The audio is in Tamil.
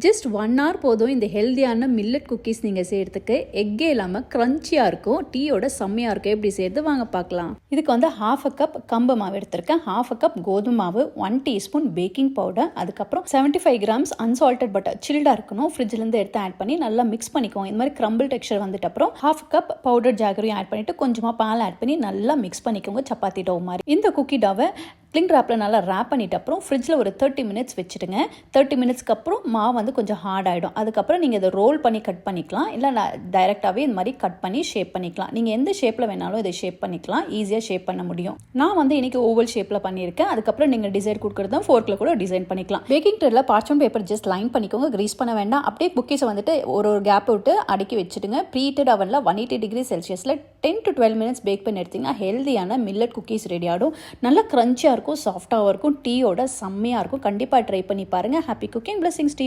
ஜஸ்ட் 1 hour போதும் இந்த ஹெல்தியான மில்லட் குக்கீஸ் நீங்கள் செய்கிறதுக்கு. எக்கே இல்லாமல் க்ரன்ச்சியாக இருக்கும், டீயோட செம்மையாக இருக்கும். எப்படி செய்கிறது வாங்க பார்க்கலாம். இதுக்கு வந்து 1/2 கப் கம்பு மாவு எடுத்திருக்கேன், 1/2 கப் கோதுமை மாவு, 1 டீஸ்பூன் பேக்கிங் பவுடர், அதுக்கப்புறம் 75 கிராம்ஸ் அன்சால்டட் பட்டர். சில்டாக இருக்கணும், ஃப்ரிட்ஜ்லேருந்து எடுத்து ஆட் பண்ணி நல்லா மிக்ஸ் பண்ணிக்கோங்க. இந்த மாதிரி கிரம்பிள் டெக்ஸ்சர் வந்துட்டு அப்புறம் 1/2 கப் பவுடர் ஜாகரியும் ஆட் பண்ணிவிட்டு கொஞ்சமாக பால் ஆட் பண்ணி நல்லா மிக்ஸ் பண்ணிக்கோங்க, சப்பாத்தி டோ மாதிரி. இந்த குக்கி டோவை கிளிங் ராப்பில் நல்லா ரேப் பண்ணிட்டு அப்புறம் ஃப்ரிட்ஜில் ஒரு 30 மினிட்ஸ் வச்சுடுங்க. 30 மினிட்ஸ்க்கு அப்புறம் மாவு வந்து கொஞ்சம் ஹார்ட் ஆகிடும். அதுக்கப்புறம் நீங்கள் இதை ரோல் பண்ணி கட் பண்ணிக்கலாம், இல்லை டைரெக்டாகவே இந்த மாதிரி கட் பண்ணி ஷேப் பண்ணிக்கலாம். நீங்கள் எந்த ஷேப்பில் வேணாலும் இதை ஷேப் பண்ணிக்கலாம், ஈஸியாக ஷேப் பண்ண முடியும். நான் வந்து இன்றைக்கி ஓவல் ஷேப்பில் பண்ணியிருக்கேன். அதுக்கப்புறம் நீங்கள் டிசைன் கொடுக்குறது ஃபோர்க்கில் கூட டிசைன் பண்ணிக்கலாம். பேக்கிங் ட்ரேல பார்ச்மெண்ட் பேப்பர் ஜஸ்ட் லைன் பண்ணிக்கோங்க, கிரீஸ் பண்ண வேண்டாம். அப்படியே குக்கீஸை வந்துட்டு ஒரு கேப் விட்டு அடுக்கி வச்சுடுங்க. ப்ரீஹீட்டட் அவனில் 180 டிகிரி செல்சியஸில் 10 to 12 மினிட்ஸ் பேக் பண்ணி எடுத்திங்கன்னா ஹெல்தியான மில்லட் குக்கீஸ் ரெடி ஆகிடும். நல்லா க்ரன்ச்சியாக இருக்கும், சாஃப்டாகவும் இருக்கும், டீயோட செம்மையாக இருக்கும். கண்டிப்பாக ட்ரை பண்ணி பாருங்கள். Happy cooking, blessings to you.